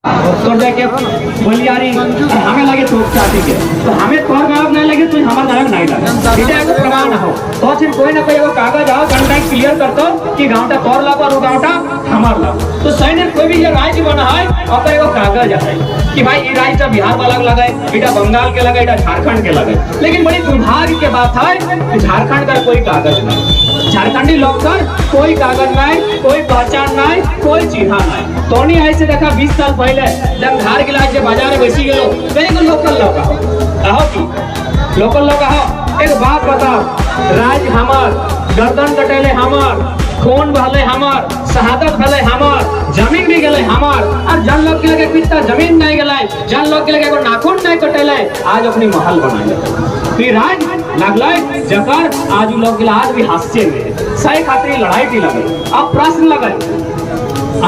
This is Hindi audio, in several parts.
तो देखे बलियारी हमें लगे तो चाहती के तो हमें तोर गाँव नहीं लगे तो हमारे गाँव नहीं लगे इधर एगो प्रमाण हो तो फिर कोई ना कोई एगो कागज आओ घंटा क्लियर कर दो कि गाँवटा तोर लगो और गाँवटा हमार लगो तो सही ने कोई भी ये राज्य बना है और एगो कागज है कि भाई ये राज्य बिहार वाला लगे इटा बंगाल के लगे इटा झारखंड के लगे। लेकिन बड़ी दुर्भाग्य के बात है कि झारखंड का कोई कागज नहीं, झारखंडी लोग का कोई कागज नहीं, कोई पहचान नहीं, कोई चिन्ह नहीं। तो नहीं ऐसे देखा 20 साल पहले जब धार गिलास के बाजार में बेची गलो तो लोकल लोग आओ की लोकल लोग आओ एक बात बताओ, राज हमार, गर्दन कटेले हमार, खून बहले हमार, शहादत भले हमार, जमीन भी गले हमार और जन लोग के लगे कितना जमीन नहीं गलाए, जन लोग के लगे को नाखून नहीं कटेले, आज अपनी महल बनाए फिर राज लगलाए जकर आज लोग के आज भी हास्य में सही खातिर लड़ाई की लगे। अब प्रश्न लगे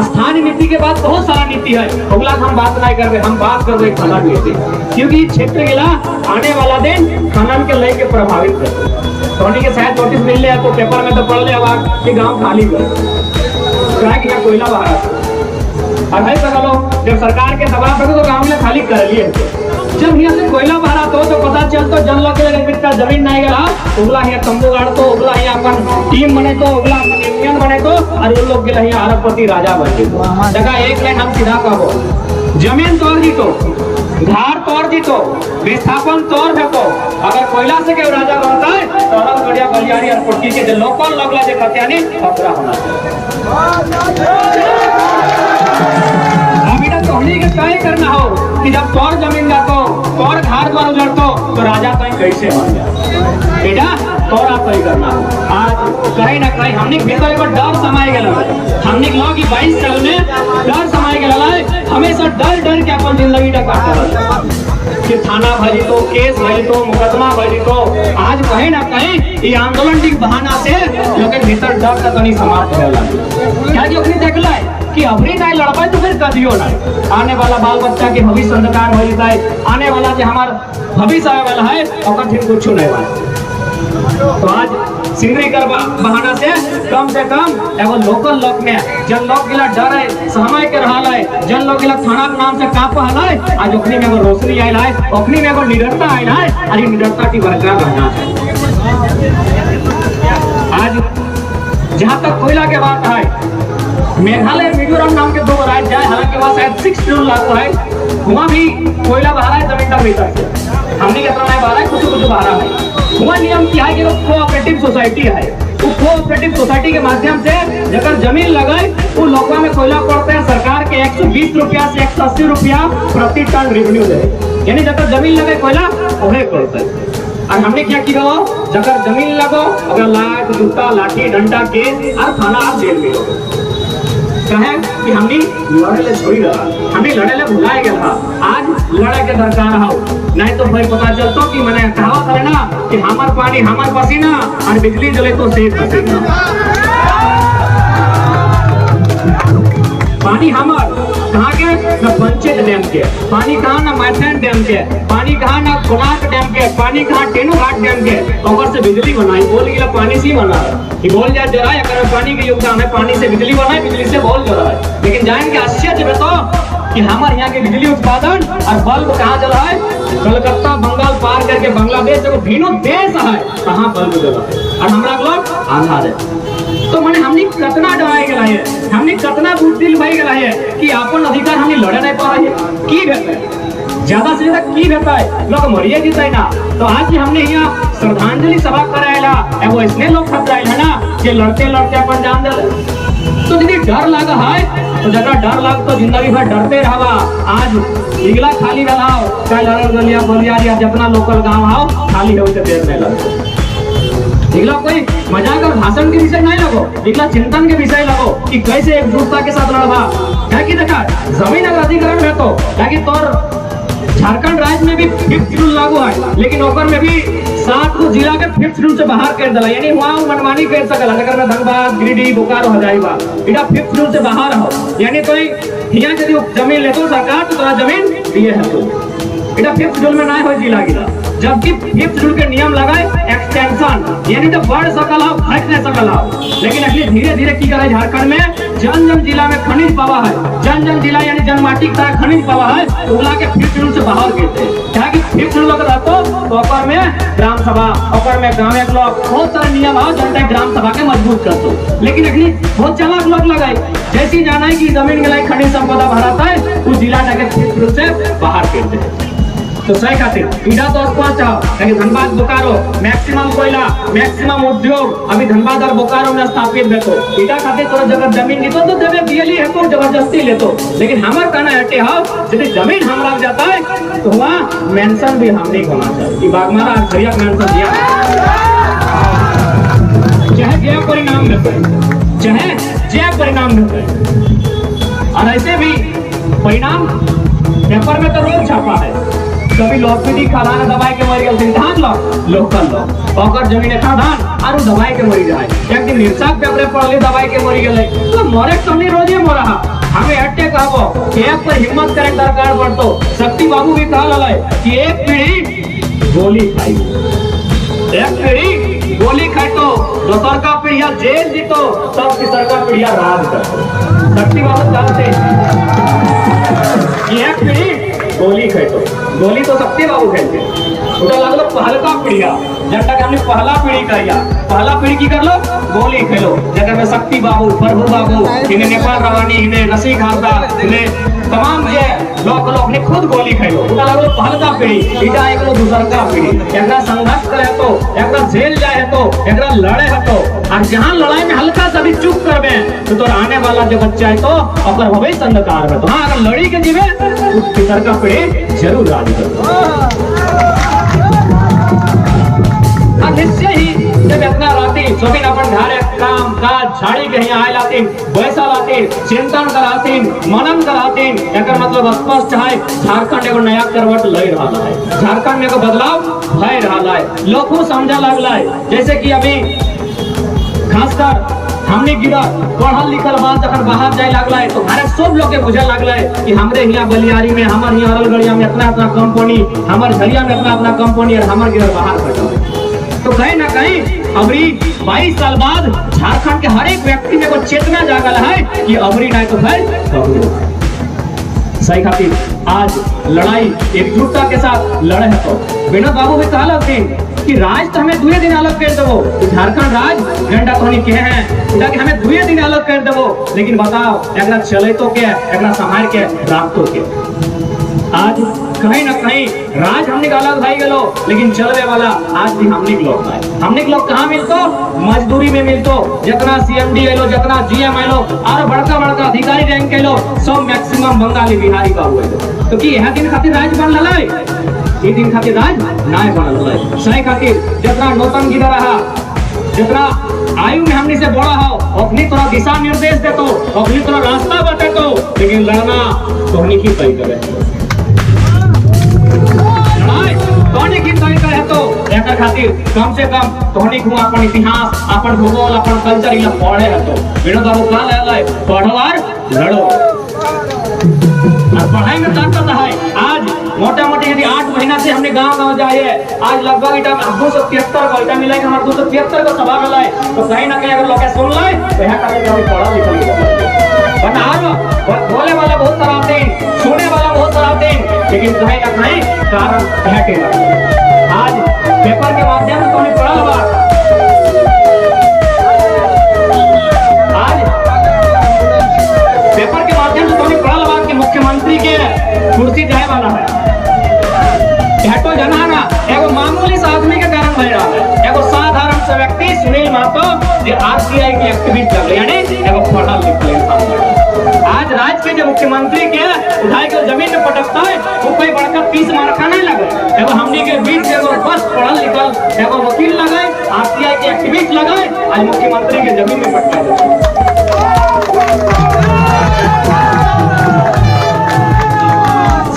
स्थानीय नीति के बाद बहुत सारा नीति है, अगला हम बात नहीं कर रहे, हम बात कर रहे खनन नीति क्योंकि क्षेत्र गिला आने वाला दिन खनन के लेके प्रभावित है। धोनी के शायद नोटिस मिल रहे तो पेपर में तो पढ़ ले कि गांव खाली कर क्या कोयला बाहर और भाई पता लो जब सरकार के दबाव पे तो गांव में खाली कर लिए जब यहाँ से कोयला बाहर तो पता चल तो जन लोग के लगे कितना जमीन नहीं गया उगला है तंबू गाड़ तो उगला है अपन टीम बने तो उगला अपन यूनियन बने तो और उन लोग के लिए अरबपति राजा बने तो जगह एक लाइन हम सीधा कहो जमीन तोड़ दी तो धार तोड़ दी तो विस्थापन तोड़ फेंको अगर कोयला से केवल राजा बनता है तो अरब गड़िया बलियारी और पुटकी के जो लोकल लगला जो खतियानी खतरा होना अभी तक धोनी के तय करना हो कि जब तोड़ जमीन जातो तोड़ घर द्वार उजड़तो तो राजा तय कैसे बन जाए बेटा तोड़ा तय करना हो। आज कहीं ना कहीं हमने भीतर एक डर समाये गया हमने लोग 22 साल में डर समाये गया हमेशा डर डर के अपन जिंदगी काटता कि थाना भरी तो केस भरी तो मुकदमा भरी तो आज कहीं ना कहीं ये आंदोलन के बहाना से लोग के भीतर डर तक नहीं समाप्त होला क्या कि अपनी देखला कि अभी नहीं लड़बे तो फिर कदियो नहीं आने वाला बाल बच्चा के भविष्य अंधकार हो जाता है आने वाला जो हमार भविष्य आने वाला है और फिर कुछ नहीं वाला तो आज सिंगरी कर बहाना से कम एगो लोकल लोग में जन लोग गिला डर है समय के रहा है जन लोग गिला थाना के नाम से काप है आज ओखनी में एगो रोशनी आयल है ओखनी में एगो निडरता आयल है और निडरता की बरकरार रहना है। आज जहाँ तक कोयला के बात है मेघालय मिजोरम नाम के 2 राज्य है हालांकि वहाँ शायद 6 शेड्यूल लागू है वहाँ भी कोयला बहा है जमीन का भीतर से हमने कितना नहीं बहा है कुछ बहा है वहाँ नियम क्या है कि वो कोऑपरेटिव सोसाइटी है वो कोऑपरेटिव सोसाइटी के माध्यम से जगह जमीन लगाए वो लोगों में कोयला पड़ते हैं सरकार के 120 रुपया से 180 रुपया प्रति टन रेवेन्यू दे यानी जगह जमीन लगे कोयला वही पड़ता है। और हमने क्या किया जगह जमीन लगो अगर लाख जूता लाठी डंडा केस और थाना आप जेल में हो कहे कि हमने लड़े ले छोड़ी रहा हमने लड़े ले भुलाए गया आज लड़े के दरकार हो नहीं तो भाई पता चलता कि मैंने कहावत है ना कि हमार पानी हमार पसीना और बिजली जले तो सेठ पसीना पानी हमार कहाँ के न पंचायत डैम के पानी कहाँ ना मैथन डैम के पानी कहाँ ना कोणार्क डैम के पानी कहाँ टेनो घाट डैम के और से बिजली बनाई बोल गया पानी से ही बना ये बोल जा जरा अगर पानी के योगदान है पानी से बिजली बनाए बिजली से बोल जरा है लेकिन जाएंगे आश्चर्य बताओ कि हमारे यहाँ के बिजली उत्पादन और बल्ब कहाँ जला है कलकत्ता बंगाल पार करके बांग्लादेश जो भिन्न देश है कहाँ बल्ब जला है और हमारा लोग आधार है तो मैंने हमने कितना डराए गया है हमने कितना बुद्धिल भाई गया है कि अपन अधिकार हमने लड़े नहीं पा रहे की कहते हैं ज्यादा से ज्यादा की कहता है लोग मरिए जीता है ना तो आज हमने यहाँ श्रद्धांजलि सभा कराएला वो इसने लोग खतरा है ना कि लड़ते लड़ते अपन जान दे तो यदि डर लगा है तो जगह डर लग तो जिंदगी भर डरते रहा आज इगला खाली रहो चाहे लड़ल गलिया बलिया जितना लोकल गाँव आओ खाली हो देर नहीं लगो इगला कोई मजाक और भाषण के विषय नहीं लगो इगला चिंतन के विषय लगो कि कैसे एकजुटता के साथ लड़वा क्या कि देखा जमीन अगर अधिग्रहण है तो ताकि तोर झारखंड राज्य में भी 5th शेड्यूल लागू है लेकिन ओकर में भी 7 को जिला के 5th शेड्यूल से बाहर कर दिला यानी वहाँ मनमानी कर सकल अगर में धनबाद गिरिडीह बोकारो हो जाएगा इटा 5th शेड्यूल से बाहर हो यानी तो यहाँ यदि जमीन ले तो सरकार तो तोरा जमीन दिए है तो इटा 5th शेड्यूल में ना हो जिला गिला जबकि 5th शेड्यूल के नियम लगाए एक्सटेंशन यानी तो बढ़ सकल हो घट नहीं सकल हो। लेकिन अगले धीरे धीरे की करे झारखंड में जन जन जिला में खनिज पावा है, जन जन जिला यानी जनमाटी का खनिज पावा है, उगला के फिर से बाहर गिरते क्या कि फिर लोग रहतो तो ओकर में ग्राम सभा, ओकर में गांव एक लोग बहुत सारे नियम है जनता ग्राम सभा के मजबूत करतो। लेकिन अगली बहुत चालाक लोग लगाए जैसी जाना है कि जमीन गलाई खनिज संपदा भराता है उस जिला जाके फिर से बाहर गिरते हैं। तो सही खातिर इधर तो स्पष्ट है कि धनबाद बोकारो मैक्सिमम कोयला मैक्सिमम उद्योग अभी धनबाद और बोकारो में स्थापित देखो इधर खातिर थोड़ा जगह जमीन दी तो देवे दियली है तो जबरदस्ती ले तो। लेकिन हमार कहना हटे हो यदि जमीन हमरा जाता है तो वहाँ मेंशन भी हम नहीं होना चाहिए कि बागमारा और खरिया मेंशन दिया चाहे जय परिणाम देते चाहे जय परिणाम देते। और ऐसे भी परिणाम पेपर में तो रोज छापा है कभी लोकपीडी खादान दवाई के मरी गए धान लोकल ओकर जमीन खादान और दवाई के मरी जाए एक दिन निर्साक पेपर पढ़ले दवाई के मरी गए तो मरे कमी रोजे मरा हमें हट्टे कहबो एक पर हिम्मत करे दरकार पड़तो। शक्ति बाबू भी कहा ललाय कि एक पीढ़ी गोली खाई एक पीढ़ी गोली खाई तो दोसर का पीढ़िया जेल जीतो तब तीसर का पीढ़िया राज करतो। शक्ति बाबू कहते कि एक पीढ़ी गोली खेतो गोली तो शक्ति बाबू खेलते उधर लगलो पहलका पीढ़िया जब तक हमने पहला पीढ़ी करिया पहला पीढ़ी की कर लो गोली खेलो जगह में शक्ति बाबू प्रभु बाबू इन्हें नेपाल रवानी इन्हें नसी घाटा इन्हें तमाम ये लोग ने खुद गोली खेलो उधर लगलो पहलका पीढ़ी इटा एक लो दूसर का पीढ़ी एकरा संघर्ष करे तो एकरा जेल जाए तो एकरा लड़े है तो और जहां लड़ाई में हल्का सा भी चुप करबे तो आने वाला जो बच्चा है तो ओकर भविष्य अंधकार में तो हां अगर लड़ी के जीवे उस तीसर का पीढ़ी जरूर राज करो। निश्चय ही जब इतना राती सोबिन अपन घरे काम काज झाड़ी के यहाँ आए लातीन वैसा लातीन चिंतन करातीन मनन करातीन एकर मतलब स्पष्ट है झारखंड एगो नया करवट ले रहा है झारखंड में एगो बदलाव भय रहा है लोग को समझा लगला है जैसे कि अभी खासकर हमने गिरा पढ़ल लिखल बात जब बाहर जाए लगला है तो हमारे सब लोग के बुझे लगला है कि हमरे यहाँ बलियारी में हमारे यहाँ अरलगढ़िया में इतना इतना कंपनी हमारे झरिया में इतना इतना कंपनी और हमारे गिर बाहर बैठा तो कहीं ना कहीं अबरी 22 साल बाद झारखंड के हर एक व्यक्ति में कोई चेतना जागल है कि अबरी नहीं तो है सही खातिर आज लड़ाई एकजुटता के साथ लड़े है तो विनोद बाबू भी कहा लगते कि राज तो हमें 2 दिन अलग कर दो तो झारखंड राज झंडा तो नहीं के हैं कि हमें 2 दिन अलग कर दो लेकिन बताओ एकरा चले तो के एकरा संभाल के राखतो के आज कहीं ना कहीं राज हमने का अलग भाई गलो लेकिन चलवे वाला आज भी हमने लोग हमने लोग कहाँ मिलतो मजदूरी में मिलतो जितना सीएमडी एलो जितना जीएम एलो और बड़का बड़का अधिकारी रैंक के लो सब मैक्सिमम बंगाली बिहारी का हुए तो कि यह दिन खातिर राज बन लला ये दिन खातिर राज नाय बनल है सही खातिर जितना नौतन गिरा रहा जितना आयु में हमने से बड़ा हो अपनी तरह दिशा निर्देश दे तो अपनी तरह रास्ता बता तो लेकिन लड़ना तो हमने की तय करे तोहनी की तय करे तो एकर खातिर कम से कम तोहनी को अपन इतिहास अपन भूगोल अपन कल्चर इला पढ़े है तो विनोद बाबू कहा ले पढ़ो और लड़ो और पढ़ाई में ताकत है। आज मोटा मोटी यदि 8 महीना से हमने गांव जाए आज लगभग इटा 273 को इटा मिला हमारे 273 को सभा मिला तो कहीं ना कहीं अगर लोग सुन ले तो यहाँ खातिर कभी पढ़ा लिखा बना बोले वाला बहुत सारा आते हैं सुनने वाला बहुत सारा आते हैं लेकिन कहीं ना कहीं कारण हटे आज पेपर के माध्यम से तुमने पढ़ा हुआ आज पेपर के माध्यम से तुमने पढ़ा हुआ कि मुख्यमंत्री के कुर्सी जाए वाला है हटो जनाना एगो मामूली सा आदमी के कारण भय रहा है एगो साधारण सा व्यक्ति सुनील महतो जो आरसीआई के एक्टिविस्ट लग यानी एगो पढ़ा लिखा इंसान आज राज्य के जो मुख्यमंत्री के उठाई के जमीन में पटकता है वो कोई बड़का 30 मार्का नहीं लगे एगो हमनी के बीच एगो बस पढ़ल लिखल एगो वकील लगाए आरसीआई के एक्टिविस्ट लगाए आज मुख्यमंत्री के जमीन में पटका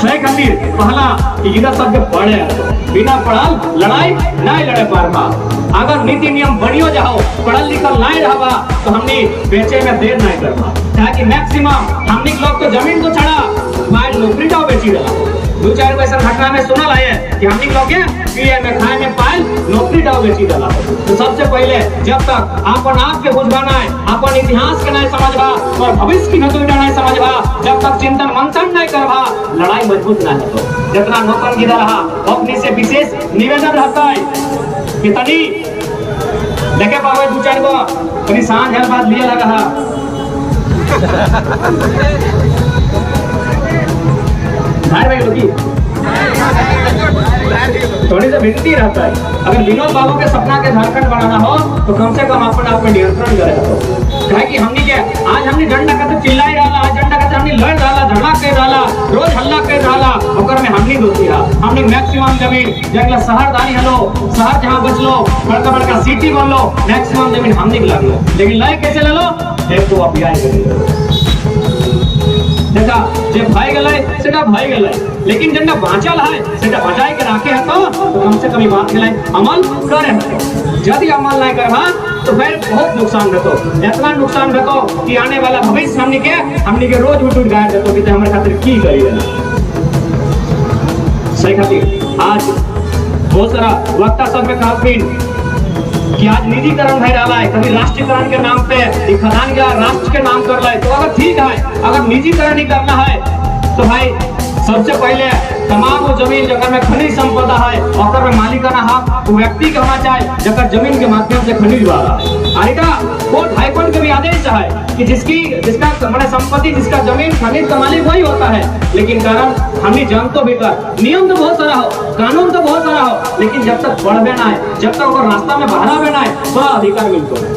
सही खातिर पहला इधर सब के पढ़े बिना पढ़ल लड़ाई नहीं लड़े पारबा अगर नीति नियम बढ़ियो जाओ पढ़ल लिखल नहीं रहबा तो हमने बेचे में देर नहीं करबा ताकि मैक्सिमम हमने लोग तो जमीन तो छड़ा मोबाइल नौकरी जाओ बेची रहा दो चार को ऐसा घटना में सुनल है कि हमनी लोग के पिए में खाए में पाए नौकरी डाल बेची डाला। तो सबसे पहले जब तक अपन आप के बुझवाना है, अपन इतिहास के नहीं समझबा और भविष्य की नतुइटा नहीं समझबा, जब तक चिंतन मंथन नहीं करबा, लड़ाई मजबूत नहीं होतो। जितना नौकर गिरा रहा अपनी से विशेष निवेदन रहता है कि तनी देखे पावे दो चार को तनी सांझ हर बात लिया लगा भाई लोगी थोड़ी सा विनती रहता है, अगर विनोद बाबू के सपना के झारखंड बनाना हो तो कम से कम अपन आप में नियंत्रण करे हो। कहे कि हमनी के आज हमने झंडा कहते चिल्लाई रहा, आज झंडा कहते हमने लड़ रहा, झगड़ा कर रहा, रोज हल्ला कर रहा, ओकर में हमनी दोषी रहा। हमने मैक्सिमम जमीन जगला शहर दानी हलो, शहर जहां बचलो, बड़का बड़का सिटी बनलो, मैक्सिमम जमीन हमनी के लगलो, लेकिन लय कैसे ले लो? एक तो अभियान कर देखा जे भाई गलय सेटा भाई गलय, लेकिन जन्ना बाँचल है सेटा बचाए के राखे है तो कम से कम बात के अमल करे है। यदि अमल नहीं करबा तो फिर बहुत नुकसान रहतो, इतना नुकसान रहतो कि आने वाला भविष्य हमनी के रोज उठ गाय देतो कि हमारे खातिर की करी देना सही खातिर। आज बहुत सारा वक्ता सब में कहा कि आज निजीकरण भय रहा है, कभी राष्ट्रीयकरण के नाम पे खदान का राष्ट्र के नाम कर रहा है। तो अगर ठीक है, अगर निजीकरण ही करना है तो भाई सबसे पहले तमाम वो जमीन जगह में खनिज संपदा है और में मालिकाना हक वो व्यक्ति के होना चाहिए जगह जमीन के माध्यम से खनिज हुआ है। कोर्ट हाईकोर्ट के भी आदेश है कि जिसका संपत्ति जिसका जमीन खनिज का मालिक वही होता है, लेकिन कारण हमने जानतो भी कर नियम तो बहुत सारा हो, कानून तो बहुत सारा हो, लेकिन जब तक बढ़ ना है, जब तक वो रास्ता में बहरा ना है थोड़ा अधिकार मिलता है।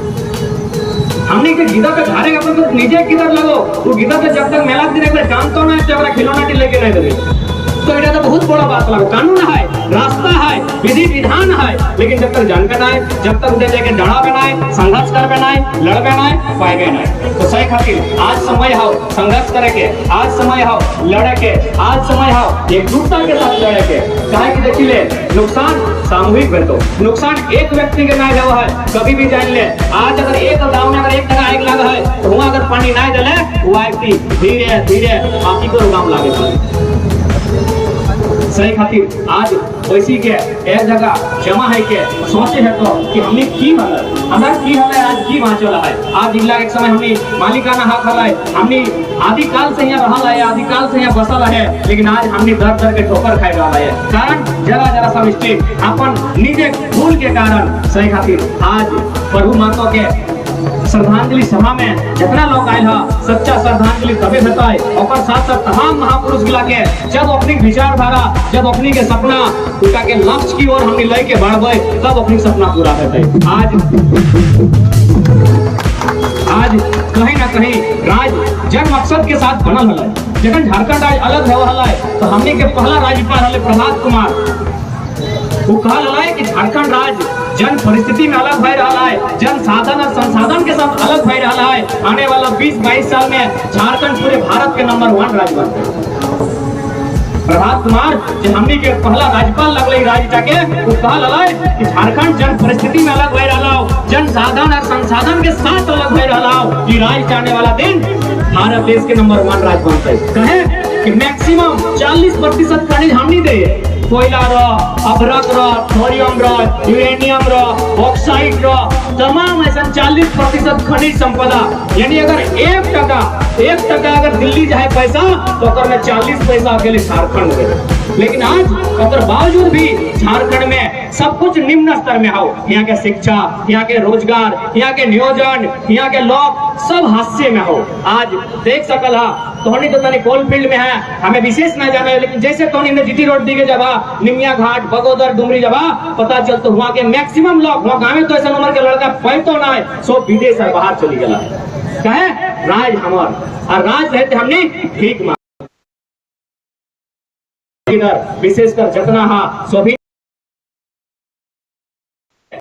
हमने के गीता पे घारे अपन तो नीचे किधर लगो वो गीता पे जब तक मेला दिन एक जानतो ना है तो खिलौना लेके नहीं देवे तो ये तो बहुत बड़ा बात लगो। कानून है, रास्ता है, विधि विधान है, लेकिन जब तक जानकर ना है, जब तक उधर लेके डरा बना है, संघर्ष कर बना है, लड़ बना है, पाएगा नहीं। तो सही खातिर आज समय हो संघर्ष करे के, आज समय हो लड़े के, आज समय हो एकजुटता के साथ लड़े के। काहे कि देखिए नुकसान सामूहिक बनो, नुकसान एक व्यक्ति के नहीं हुआ है कभी भी जान ले। आज अगर एक गाँव में अगर एक जगह आग लगा है तो वहाँ अगर पानी नहीं डले वो व्यक्ति धीरे धीरे बाकी को गाँव लागे सही खातिर आज वैसी के एक जगह जमा है के सोचे है तो कि हमने की हल आज की बाँचल है। आज जिला एक समय हमने मालिकाना हक है, हमने आदिकाल से यहाँ रहा है, आदिकाल से यहाँ बसल है, लेकिन आज हमने दर दर के ठोकर खाई रहा है। कारण जरा जरा सब स्टेट अपन निजे भूल के कारण सही खातिर आज प्रभु माता के श्रद्धांजलि सभा में जितना लोग आये है सच्चा श्रद्धांजलि तभी होता है और साथ साथ तमाम महापुरुष गिला के जब अपनी विचारधारा जब अपनी के सपना उनका के लक्ष्य की ओर हमने लेके बढ़े तब अपनी सपना पूरा करते हैं। आज कहीं ना कहीं राज जन मकसद के साथ बनल है। जब झारखंड आज अलग हो है तो हमने के पहला राज्यपाल है प्रभात कुमार, वो कहा है कि झारखंड राज्य जन परिस्थिति में अलग भय रहा है, जन साधन और संसाधन के साथ अलग भय रहा है। आने वाला 20-22 साल में झारखंड पूरे भारत के नंबर 1 राज्य बनते। प्रभात कुमार जो हमने के पहला राज्यपाल लगल राज्य के वो कहा कि झारखंड जन परिस्थिति में अलग भय रहा हो, जन साधन और संसाधन के साथ अलग भय रहा हो कि राज्य आने वाला दिन भारत देश के नंबर 1 राज्य बनते। कहे कि मैक्सिमम 40% खनिज हमनी दे, कोयला अभ्रक थोरियम यूरेनियम बॉक्साइट तमाम ऐसा 40% खनिज संपदा, यानी अगर 1% अगर दिल्ली जाए पैसा तो में 40 पैसा के लिए झारखंड दे। लेकिन आज और बावजूद भी झारखंड में सब कुछ निम्न स्तर में हो, यहाँ के शिक्षा, यहाँ के रोजगार, यहाँ के नियोजन, यहाँ के लोग सब हास्य में हो। आज देख सकल तोहनी तो तनी कोल फील्ड में है, हमें विशेष ना जाने, लेकिन जैसे तोहनी ने जीटी रोड दिखे जबा निमिया घाट बगोदर डुमरी जबा पता चल तो वहाँ के मैक्सिमम लोग वहाँ गाँव में तो ऐसा उम्र के लड़का पैतो ना है सो विदेश और बाहर चली गया कहे राज हमार और राज रहते हमने ठीक विशेषकर जतना सो भी